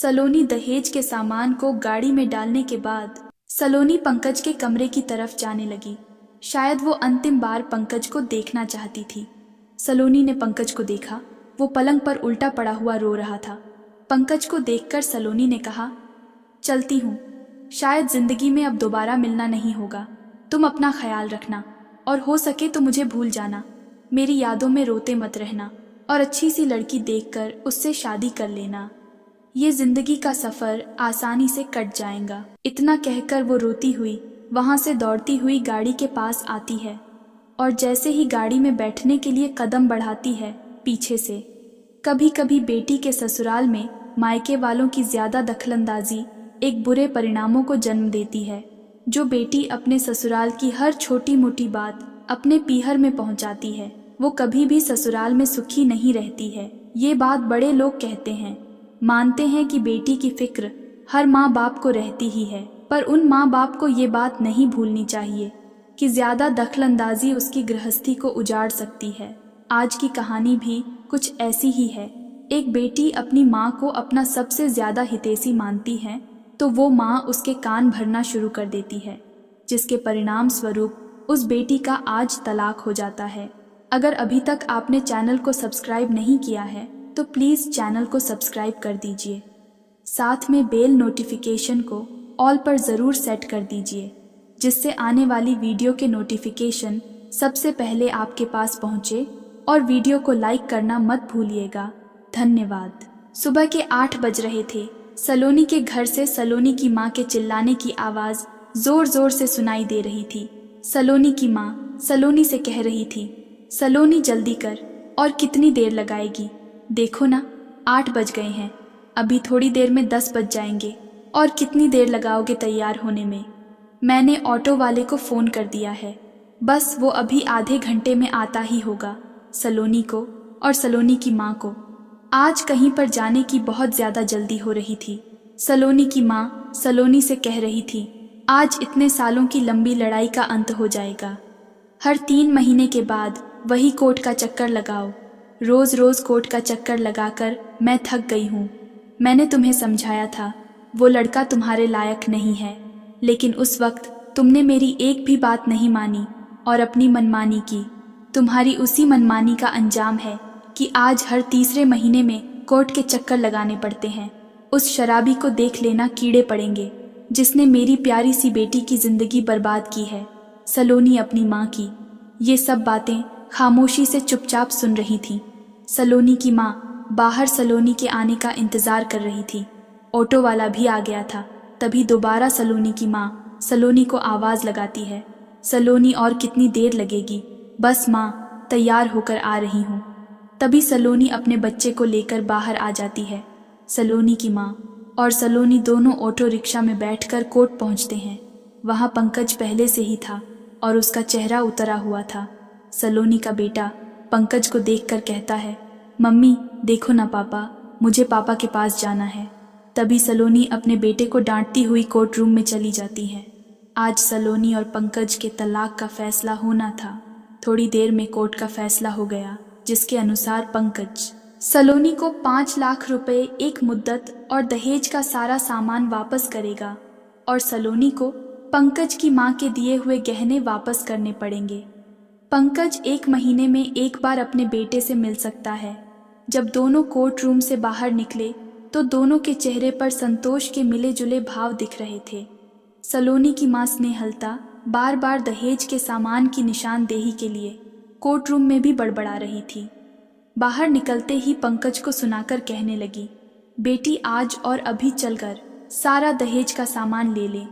सलोनी दहेज के सामान को गाड़ी में डालने के बाद सलोनी पंकज के कमरे की तरफ जाने लगी। शायद वो अंतिम बार पंकज को देखना चाहती थी। सलोनी ने पंकज को देखा। वो पलंग पर उल्टा पड़ा हुआ रो रहा था। पंकज को देखकर सलोनी ने कहा, चलती हूँ, शायद जिंदगी में अब दोबारा मिलना नहीं होगा। तुम अपना ख्याल रखना और हो सके तो मुझे भूल जाना। मेरी यादों में रोते मत रहना और अच्छी सी लड़की देखकर उससे शादी कर लेना। ये जिंदगी का सफर आसानी से कट जाएगा। इतना कहकर वो रोती हुई वहां से दौड़ती हुई गाड़ी के पास आती है और जैसे ही गाड़ी में बैठने के लिए कदम बढ़ाती है, पीछे से कभी कभी बेटी के ससुराल में मायके वालों की ज्यादा दखलंदाजी एक बुरे परिणामों को जन्म देती है। जो बेटी अपने ससुराल की हर छोटी मोटी बात अपने पीहर में पहुंचाती है, वो कभी भी ससुराल में सुखी नहीं रहती है। ये बात बड़े लोग कहते हैं, मानते हैं कि बेटी की फिक्र हर माँ बाप को रहती ही है, पर उन माँ बाप को ये बात नहीं भूलनी चाहिए कि ज्यादा दखलंदाजी उसकी गृहस्थी को उजाड़ सकती है। आज की कहानी भी कुछ ऐसी ही है। एक बेटी अपनी माँ को अपना सबसे ज्यादा हितैषी मानती है तो वो माँ उसके कान भरना शुरू कर देती है, जिसके परिणाम स्वरूप उस बेटी का आज तलाक हो जाता है। अगर अभी तक आपने चैनल को सब्सक्राइब नहीं किया है तो प्लीज़ चैनल को सब्सक्राइब कर दीजिए। साथ में बेल नोटिफिकेशन को ऑल पर ज़रूर सेट कर दीजिए, जिससे आने वाली वीडियो के नोटिफिकेशन सबसे पहले आपके पास पहुँचे। और वीडियो को लाइक करना मत भूलिएगा। धन्यवाद। सुबह के 8 बज रहे थे। सलोनी के घर से सलोनी की माँ के चिल्लाने की आवाज़ ज़ोर ज़ोर से सुनाई दे रही थी। सलोनी की माँ सलोनी से कह रही थी, सलोनी जल्दी कर, और कितनी देर लगाएगी? देखो ना, 8 बज गए हैं, अभी थोड़ी देर में 10 बज जाएंगे। और कितनी देर लगाओगे तैयार होने में? मैंने ऑटो वाले को फ़ोन कर दिया है, बस वो अभी आधे घंटे में आता ही होगा। सलोनी को और सलोनी की माँ को आज कहीं पर जाने की बहुत ज़्यादा जल्दी हो रही थी। सलोनी की माँ सलोनी से कह रही थी, आज इतने सालों की लंबी लड़ाई का अंत हो जाएगा। हर 3 महीने के बाद वही कोर्ट का चक्कर लगाओ। रोज़ रोज़ कोर्ट का चक्कर लगाकर मैं थक गई हूँ। मैंने तुम्हें समझाया था वो लड़का तुम्हारे लायक नहीं है, लेकिन उस वक्त तुमने मेरी एक भी बात नहीं मानी और अपनी मनमानी की। तुम्हारी उसी मनमानी का अंजाम है कि आज हर तीसरे महीने में कोर्ट के चक्कर लगाने पड़ते हैं। उस शराबी को देख लेना कीड़े पड़ेंगे, जिसने मेरी प्यारी सी बेटी की जिंदगी बर्बाद की है। सलोनी अपनी माँ की ये सब बातें खामोशी से चुपचाप सुन रही थी। सलोनी की माँ बाहर सलोनी के आने का इंतजार कर रही थी। ऑटो वाला भी आ गया था। तभी दोबारा सलोनी की माँ सलोनी को आवाज़ लगाती है, सलोनी और कितनी देर लगेगी? बस माँ, तैयार होकर आ रही हूँ। तभी सलोनी अपने बच्चे को लेकर बाहर आ जाती है। सलोनी की माँ और सलोनी दोनों ऑटो रिक्शा में बैठकर कोर्ट पहुँचते हैं। वहाँ पंकज पहले से ही था और उसका चेहरा उतरा हुआ था। सलोनी का बेटा पंकज को देखकर कहता है, मम्मी देखो ना पापा, मुझे पापा के पास जाना है। तभी सलोनी अपने बेटे को डांटती हुई कोर्ट रूम में चली जाती है। आज सलोनी और पंकज के तलाक का फैसला होना था। थोड़ी देर में कोर्ट का फैसला हो गया, जिसके अनुसार पंकज सलोनी को 5 लाख रुपए एक मुद्दत और दहेज का सारा सामान वापस करेगा और सलोनी को पंकज की मां के दिए हुए गहने वापस करने पड़ेंगे। पंकज 1 महीने में एक बार अपने बेटे से मिल सकता है। जब दोनों कोर्ट रूम से बाहर निकले तो दोनों के चेहरे पर संतोष के मिले जुले भाव दिख रहे थे। सलोनी की मां स्नेहलता बार बार दहेज के सामान की निशानदेही के लिए कोर्ट रूम में भी बड़बड़ा रही थी। बाहर निकलते ही पंकज को सुनाकर कहने लगी, बेटी आज और अभी चलकर सारा दहेज का सामान ले ले।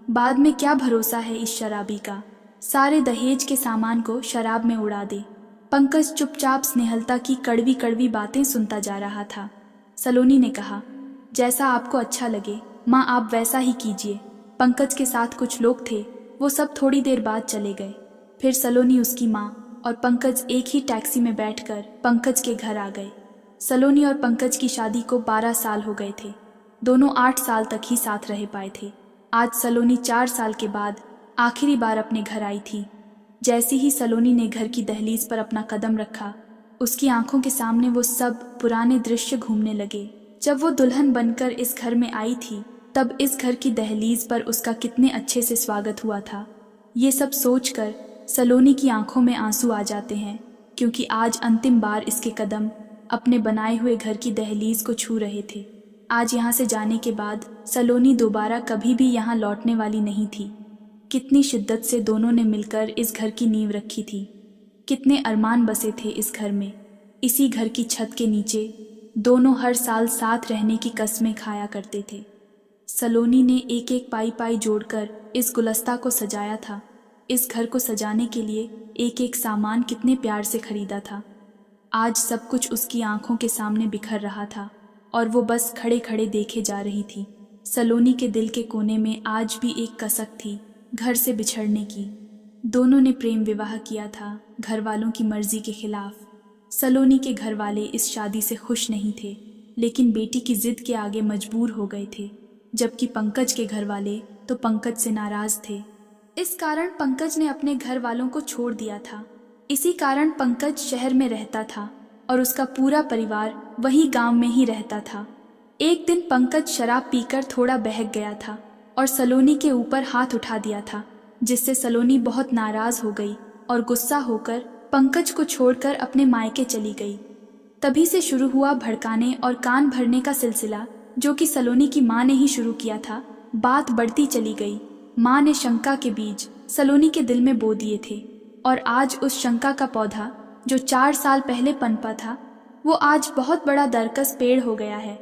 बाद में क्या भरोसा है इस शराबी का, सारे दहेज के सामान को शराब में उड़ा दे। पंकज चुपचाप स्नेहलता की कड़वी कड़वी बातें सुनता जा रहा था। सलोनी ने कहा, जैसा आपको अच्छा लगे माँ, आप वैसा ही कीजिए। पंकज के साथ कुछ लोग थे, वो सब थोड़ी देर बाद चले गए। फिर सलोनी, उसकी माँ और पंकज एक ही टैक्सी में बैठकर पंकज के घर आ गए। सलोनी और पंकज की शादी को 12 साल हो गए थे। दोनों 8 साल तक ही साथ रह पाए थे। आज सलोनी 4 साल के बाद आखिरी बार अपने घर आई थी। जैसे ही सलोनी ने घर की दहलीज पर अपना कदम रखा, उसकी आंखों के सामने वो सब पुराने दृश्य घूमने लगे। जब वो दुल्हन बनकर इस घर में आई थी तब इस घर की दहलीज पर उसका कितने अच्छे से स्वागत हुआ था। ये सब सोचकर सलोनी की आंखों में आंसू आ जाते हैं, क्योंकि आज अंतिम बार इसके कदम अपने बनाए हुए घर की दहलीज को छू रहे थे। आज यहाँ से जाने के बाद सलोनी दोबारा कभी भी यहाँ लौटने वाली नहीं थी। कितनी शिद्दत से दोनों ने मिलकर इस घर की नींव रखी थी। कितने अरमान बसे थे इस घर में। इसी घर की छत के नीचे दोनों हर साल साथ रहने की कस्में खाया करते थे। सलोनी ने एक एक पाई पाई जोड़कर इस गुलस्ता को सजाया था। इस घर को सजाने के लिए एक एक सामान कितने प्यार से खरीदा था। आज सब कुछ उसकी आंखों के सामने बिखर रहा था और वो बस खड़े खड़े देखे जा रही थी। सलोनी के दिल के कोने में आज भी एक कसक थी घर से बिछड़ने की। दोनों ने प्रेम विवाह किया था घर वालों की मर्जी के खिलाफ। सलोनी के घर वाले इस शादी से खुश नहीं थे, लेकिन बेटी की जिद के आगे मजबूर हो गए थे। जबकि पंकज के घर वाले तो पंकज से नाराज थे। इस कारण पंकज ने अपने घर वालों को छोड़ दिया था। इसी कारण पंकज शहर में रहता था और उसका पूरा परिवार वही गांव में ही रहता था। एक दिन पंकज शराब पीकर थोड़ा बहक गया था और सलोनी के ऊपर हाथ उठा दिया था, जिससे सलोनी बहुत नाराज हो गई और गुस्सा होकर पंकज को छोड़कर अपने मायके चली गई। तभी से शुरू हुआ भड़काने और कान भरने का सिलसिला, जो कि सलोनी की माँ ने ही शुरू किया था। बात बढ़ती चली गई। माँ ने शंका के बीज सलोनी के दिल में बो दिए थे और आज उस शंका का पौधा जो 4 साल पहले पनपा था, वो आज बहुत बड़ा दरकस पेड़ हो गया है।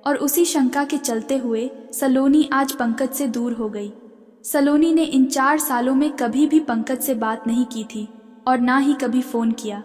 और उसी शंका के चलते हुए सलोनी आज पंकज से दूर हो गई। सलोनी ने इन 4 सालों में कभी भी पंकज से बात नहीं की थी और ना ही कभी फ़ोन किया।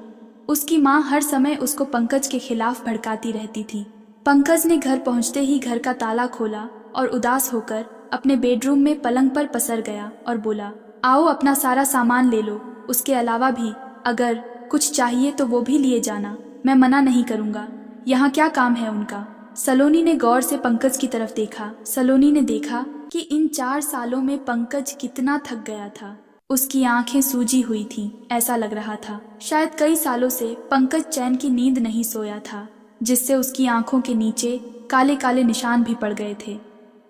उसकी माँ हर समय उसको पंकज के खिलाफ भड़काती रहती थी। पंकज ने घर पहुँचते ही घर का ताला खोला और उदास होकर अपने बेडरूम में पलंग पर पसर गया और बोला, आओ अपना सारा सामान ले लो, उसके अलावा भी अगर कुछ चाहिए तो वो भी लिए जाना, मैं मना नहीं करूँगा, यहाँ क्या काम है उनका। सलोनी ने गौर से पंकज की तरफ देखा। सलोनी ने देखा कि इन 4 सालों में पंकज कितना थक गया था। उसकी आंखें सूजी हुई थीं, ऐसा लग रहा था शायद कई सालों से पंकज चैन की नींद नहीं सोया था, जिससे उसकी आंखों के नीचे काले काले निशान भी पड़ गए थे।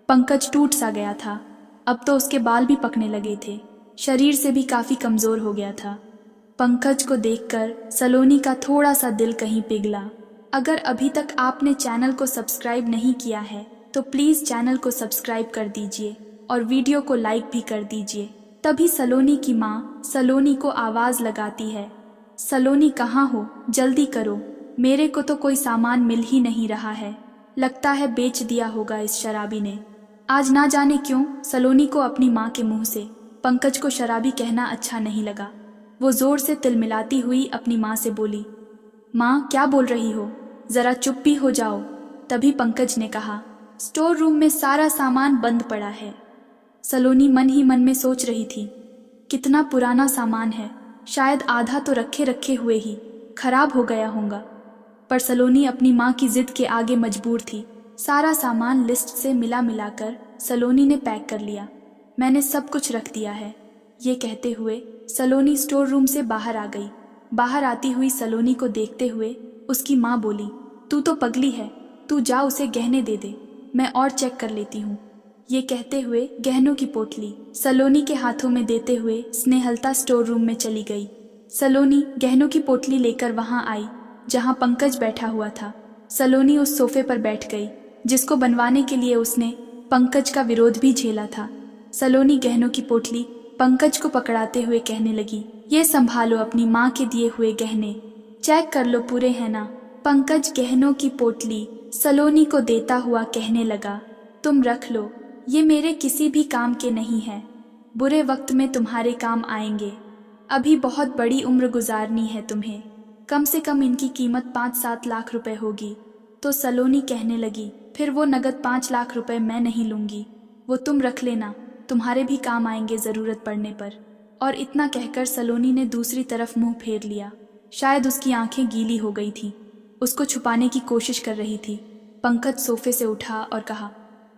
पंकज टूट सा गया था। अब तो उसके बाल भी पकने लगे थे। शरीर से भी काफी कमजोर हो गया था। पंकज को देखकर सलोनी का थोड़ा सा दिल कहीं पिघला। अगर अभी तक आपने चैनल को सब्सक्राइब नहीं किया है तो प्लीज चैनल को सब्सक्राइब कर दीजिए और वीडियो को लाइक भी कर दीजिए। तभी सलोनी की माँ सलोनी को आवाज लगाती है, सलोनी कहाँ हो, जल्दी करो, मेरे को तो कोई सामान मिल ही नहीं रहा है, लगता है बेच दिया होगा इस शराबी ने। आज ना जाने क्यों सलोनी को अपनी माँ के मुंह से पंकज को शराबी कहना अच्छा नहीं लगा। वो जोर से तिलमिलाती हुई अपनी माँ से बोली, माँ क्या बोल रही हो, जरा चुप भी हो जाओ। तभी पंकज ने कहा, स्टोर रूम में सारा सामान बंद पड़ा है। सलोनी मन ही मन में सोच रही थी, कितना पुराना सामान है, शायद आधा तो रखे रखे हुए ही खराब हो गया होगा। पर सलोनी अपनी माँ की जिद के आगे मजबूर थी। सारा सामान लिस्ट से मिला मिलाकर सलोनी ने पैक कर लिया। मैंने सब कुछ रख दिया है। ये कहते हुए सलोनी स्टोर रूम से बाहर आ गई। बाहर आती हुई सलोनी को देखते हुए उसकी माँ बोली, तू तो पगली है, तू जा उसे गहने दे दे, मैं और चेक कर लेती हूँ। ये कहते हुए गहनों की पोटली सलोनी के हाथों में देते हुए स्नेहलता स्टोर रूम में चली गई। सलोनी गहनों की पोटली लेकर वहां आई जहां पंकज बैठा हुआ था। सलोनी उस सोफे पर बैठ गई जिसको बनवाने के लिए उसने पंकज का विरोध भी झेला था। सलोनी गहनों की पोटली पंकज को पकड़ाते हुए कहने लगी, ये संभालो अपनी माँ के दिए हुए गहने, चेक कर लो पूरे हैं ना। पंकज गहनों की पोटली सलोनी को देता हुआ कहने लगा, तुम रख लो, ये मेरे किसी भी काम के नहीं है, बुरे वक्त में तुम्हारे काम आएंगे। अभी बहुत बड़ी उम्र गुजारनी है तुम्हें, कम से कम इनकी कीमत 5-7 लाख रुपए होगी। तो सलोनी कहने लगी, फिर वो नगद 5 लाख रुपए मैं नहीं लूंगी, वो तुम रख लेना, तुम्हारे भी काम आएंगे ज़रूरत पड़ने पर। और इतना कहकर सलोनी ने दूसरी तरफ मुंह फेर लिया। शायद उसकी आंखें गीली हो गई थीं, उसको छुपाने की कोशिश कर रही थी। पंकज सोफे से उठा और कहा,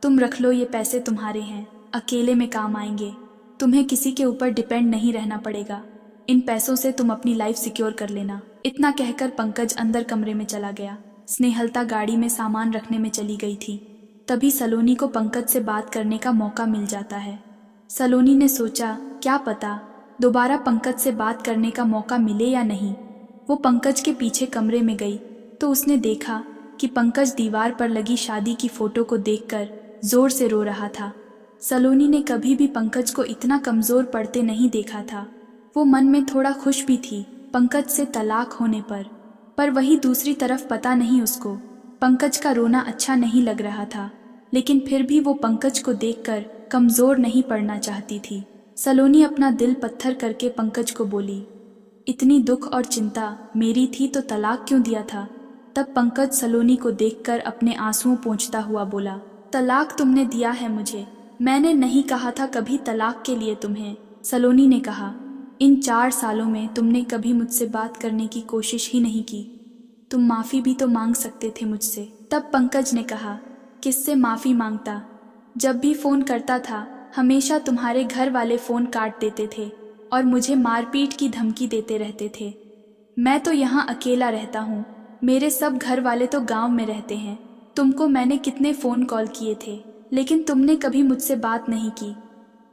तुम रख लो, ये पैसे तुम्हारे हैं, अकेले में काम आएंगे, तुम्हें किसी के ऊपर डिपेंड नहीं रहना पड़ेगा, इन पैसों से तुम अपनी लाइफ सिक्योर कर लेना। इतना कहकर पंकज अंदर कमरे में चला गया। स्नेहलता गाड़ी में सामान रखने में चली गई थी। तभी सलोनी को पंकज से बात करने का मौका मिल जाता है। सलोनी ने सोचा, क्या पता दोबारा पंकज से बात करने का मौका मिले या नहीं। वो पंकज के पीछे कमरे में गई तो उसने देखा कि पंकज दीवार पर लगी शादी की फोटो को देखकर जोर से रो रहा था। सलोनी ने कभी भी पंकज को इतना कमजोर पड़ते नहीं देखा था। वो मन में थोड़ा खुश भी थी पंकज से तलाक होने पर वही दूसरी तरफ पता नहीं उसको पंकज का रोना अच्छा नहीं लग रहा था। लेकिन फिर भी वो पंकज को देखकर कमजोर नहीं पड़ना चाहती थी। सलोनी अपना दिल पत्थर करके पंकज को बोली, इतनी दुख और चिंता मेरी थी तो तलाक क्यों दिया था। तब पंकज सलोनी को देखकर अपने आंसुओं पोंछता हुआ बोला, तलाक तुमने दिया है मुझे, मैंने नहीं कहा था कभी तलाक के लिए तुम्हें। सलोनी ने कहा, इन 4 सालों में तुमने कभी मुझसे बात करने की कोशिश ही नहीं की। तुम माफ़ी भी तो मांग सकते थे मुझसे। तब पंकज ने कहा, किससे माफ़ी मांगता, जब भी फ़ोन करता था हमेशा तुम्हारे घर वाले फ़ोन काट देते थे और मुझे मारपीट की धमकी देते रहते थे। मैं तो यहाँ अकेला रहता हूँ, मेरे सब घर वाले तो गांव में रहते हैं। तुमको मैंने कितने फ़ोन कॉल किए थे लेकिन तुमने कभी मुझसे बात नहीं की।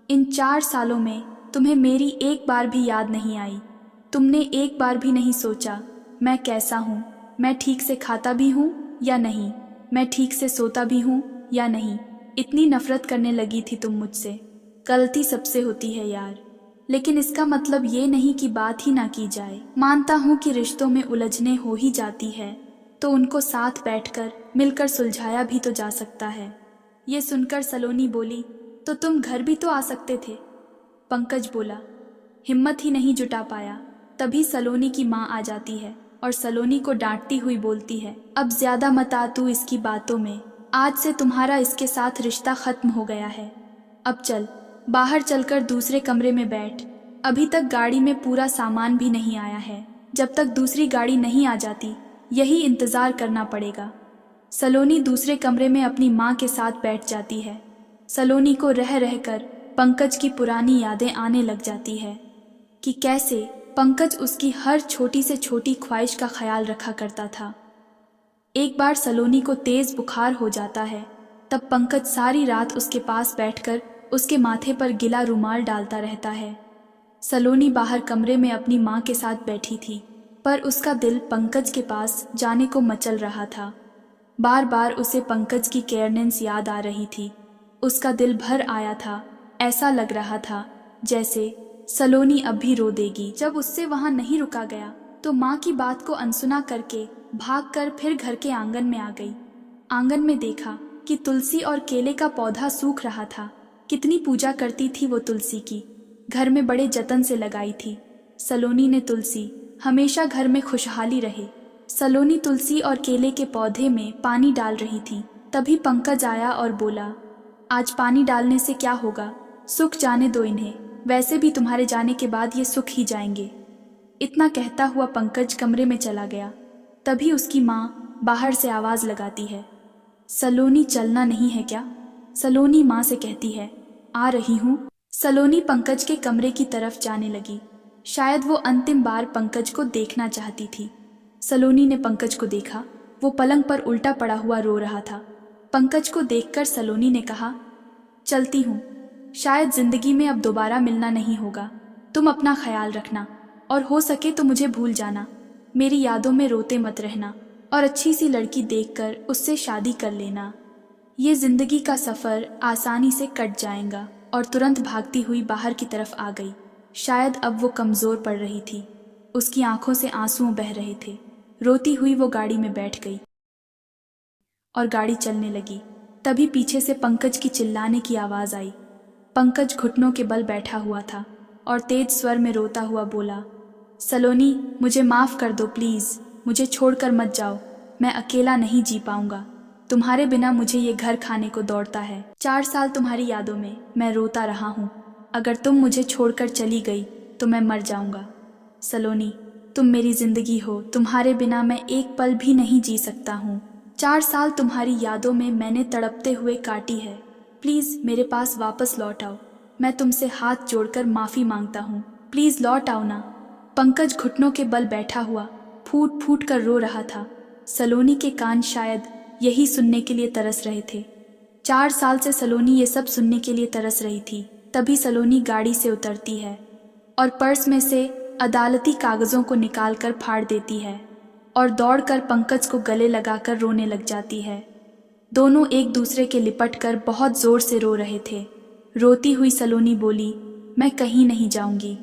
इन 4 सालों में तुम्हें मेरी एक बार भी याद नहीं आई। तुमने एक बार भी नहीं सोचा मैं कैसा हूँ, मैं ठीक से खाता भी हूँ या नहीं, मैं ठीक से सोता भी हूँ या नहीं। इतनी नफरत करने लगी थी तुम मुझसे। गलती सबसे होती है यार, लेकिन इसका मतलब ये नहीं कि बात ही ना की जाए। मानता हूँ कि रिश्तों में उलझने हो ही जाती है तो उनको साथ बैठकर मिलकर सुलझाया भी तो जा सकता है। ये सुनकर सलोनी बोली, तो तुम घर भी तो आ सकते थे। पंकज बोला, हिम्मत ही नहीं जुटा पाया। तभी सलोनी की माँ आ जाती है और सलोनी को डांटती हुई बोलती है, अब ज्यादा मत आ तू इसकी बातों में, आज से तुम्हारा इसके साथ रिश्ता खत्म हो गया है। अब चल बाहर चलकर दूसरे कमरे में बैठ। अभी तक गाड़ी में पूरा सामान भी नहीं आया है, जब तक दूसरी गाड़ी नहीं आ जाती यही इंतजार करना पड़ेगा। सलोनी दूसरे कमरे में अपनी माँ के साथ बैठ जाती है। सलोनी को रह रहकर पंकज की पुरानी यादें आने लग जाती है कि कैसे पंकज उसकी हर छोटी से छोटी ख्वाहिश का ख्याल रखा करता था। एक बार सलोनी को तेज बुखार हो जाता है, तब पंकज सारी रात उसके पास बैठकर उसके माथे पर गिला रुमाल डालता रहता है। सलोनी बाहर कमरे में अपनी माँ के साथ बैठी थी, पर उसका दिल पंकज के पास जाने को मचल रहा था। बार बार उसे पंकज की केयरनेस याद आ रही थी। उसका दिल भर आया था, ऐसा लग रहा था जैसे सलोनी अब भी रो देगी। जब उससे वहां नहीं रुका गया तो माँ की बात को अनसुना करके भागकर फिर घर के आंगन में आ गई। आंगन में देखा कि तुलसी और केले का पौधा सूख रहा था। कितनी पूजा करती थी वो तुलसी की, घर में बड़े जतन से लगाई थी। सलोनी ने तुलसी हमेशा घर में खुशहाली रहे। सलोनी तुलसी और केले के पौधे में पानी डाल रही थी। तभी पंकज आया और बोला, आज पानी डालने से क्या होगा, सुख जाने दो इन्हें, वैसे भी तुम्हारे जाने के बाद ये सुख ही जाएंगे। इतना कहता हुआ पंकज कमरे में चला गया। तभी उसकी माँ बाहर से आवाज लगाती है, सलोनी चलना नहीं है क्या। सलोनी माँ से कहती है, आ रही हूँ। सलोनी पंकज के कमरे की तरफ जाने लगी। शायद वो अंतिम बार पंकज को देखना चाहती थी। सलोनी ने पंकज को देखा, वो पलंग पर उल्टा पड़ा हुआ रो रहा था। पंकज को देखकर सलोनी ने कहा, चलती हूँ, शायद जिंदगी में अब दोबारा मिलना नहीं होगा। तुम अपना ख्याल रखना और हो सके तो मुझे भूल जाना। मेरी यादों में रोते मत रहना और अच्छी सी लड़की देखकर उससे शादी कर लेना। ये जिंदगी का सफ़र आसानी से कट जाएगा। और तुरंत भागती हुई बाहर की तरफ आ गई। शायद अब वो कमज़ोर पड़ रही थी, उसकी आंखों से आंसू बह रहे थे। रोती हुई वो गाड़ी में बैठ गई और गाड़ी चलने लगी। तभी पीछे से पंकज की चिल्लाने की आवाज़ आई। पंकज घुटनों के बल बैठा हुआ था और तेज स्वर में रोता हुआ बोला, सलोनी मुझे माफ़ कर दो प्लीज़, मुझे छोड़कर मत जाओ, मैं अकेला नहीं जी पाऊंगा। तुम्हारे बिना मुझे ये घर खाने को दौड़ता है। 4 साल तुम्हारी यादों में मैं रोता रहा हूँ। अगर तुम मुझे छोड़कर चली गई तो मैं मर जाऊंगा। सलोनी तुम मेरी ज़िंदगी हो, तुम्हारे बिना मैं एक पल भी नहीं जी सकता हूँ। 4 साल तुम्हारी यादों में मैंने तड़पते हुए काटी है। प्लीज़ मेरे पास वापस लौट आओ, मैं तुमसे हाथ जोड़कर माफ़ी मांगता हूँ, प्लीज़ लौट आओ ना। पंकज घुटनों के बल बैठा हुआ फूट फूट कर रो रहा था। सलोनी के कान शायद यही सुनने के लिए तरस रहे थे। 4 साल से सलोनी ये सब सुनने के लिए तरस रही थी। तभी सलोनी गाड़ी से उतरती है और पर्स में से अदालती कागज़ों को निकालकर फाड़ देती है और दौड़कर पंकज को गले लगाकर रोने लग जाती है। दोनों एक दूसरे के लिपट कर बहुत ज़ोर से रो रहे थे। रोती हुई सलोनी बोली, मैं कहीं नहीं जाऊंगी,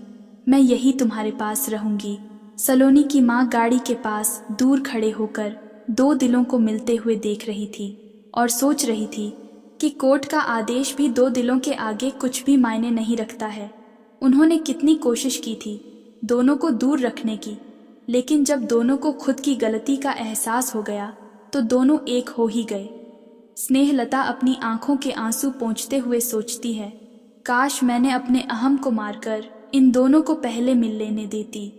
मैं यही तुम्हारे पास रहूंगी। सलोनी की माँ गाड़ी के पास दूर खड़े होकर 2 दिलों को मिलते हुए देख रही थी और सोच रही थी कि कोर्ट का आदेश भी 2 दिलों के आगे कुछ भी मायने नहीं रखता है। उन्होंने कितनी कोशिश की थी दोनों को दूर रखने की, लेकिन जब दोनों को खुद की गलती का एहसास हो गया तो दोनों एक हो ही गए। स्नेहलता अपनी आंखों के आंसू पोंछते हुए सोचती है, काश मैंने अपने अहम को मारकर इन दोनों को पहले मिल लेने देती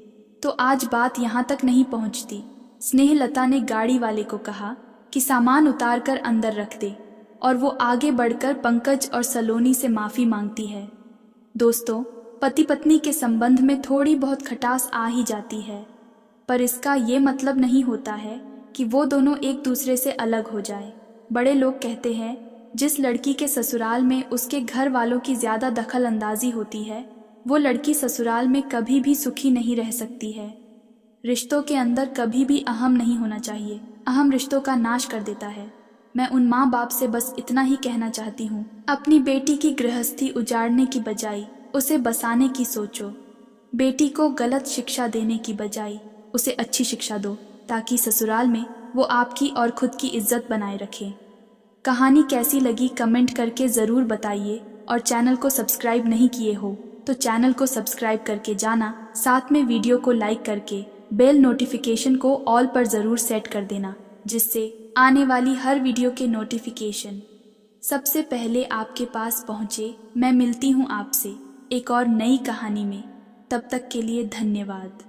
तो आज बात यहाँ तक नहीं पहुँचती। स्नेहलता ने गाड़ी वाले को कहा कि सामान उतार कर अंदर रख दे और वो आगे बढ़कर पंकज और सलोनी से माफ़ी मांगती है। दोस्तों, पति पत्नी के संबंध में थोड़ी बहुत खटास आ ही जाती है, पर इसका ये मतलब नहीं होता है कि वो दोनों एक दूसरे से अलग हो जाए। बड़े लोग कहते हैं, जिस लड़की के ससुराल में उसके घर वालों की ज़्यादा दखल अंदाजी होती है वो लड़की ससुराल में कभी भी सुखी नहीं रह सकती है। रिश्तों के अंदर कभी भी अहम नहीं होना चाहिए, अहम रिश्तों का नाश कर देता है। मैं उन माँ बाप से बस इतना ही कहना चाहती हूँ, अपनी बेटी की गृहस्थी उजाड़ने की बजाय उसे बसाने की सोचो। बेटी को गलत शिक्षा देने की बजाय उसे अच्छी शिक्षा दो, ताकि ससुराल में वो आपकी और खुद की इज्जत बनाए रखे। कहानी कैसी लगी कमेंट करके ज़रूर बताइए, और चैनल को सब्सक्राइब नहीं किए हो तो चैनल को सब्सक्राइब करके जाना, साथ में वीडियो को लाइक करके बेल नोटिफिकेशन को ऑल पर ज़रूर सेट कर देना, जिससे आने वाली हर वीडियो के नोटिफिकेशन सबसे पहले आपके पास पहुँचे। मैं मिलती हूँ आपसे एक और नई कहानी में, तब तक के लिए धन्यवाद।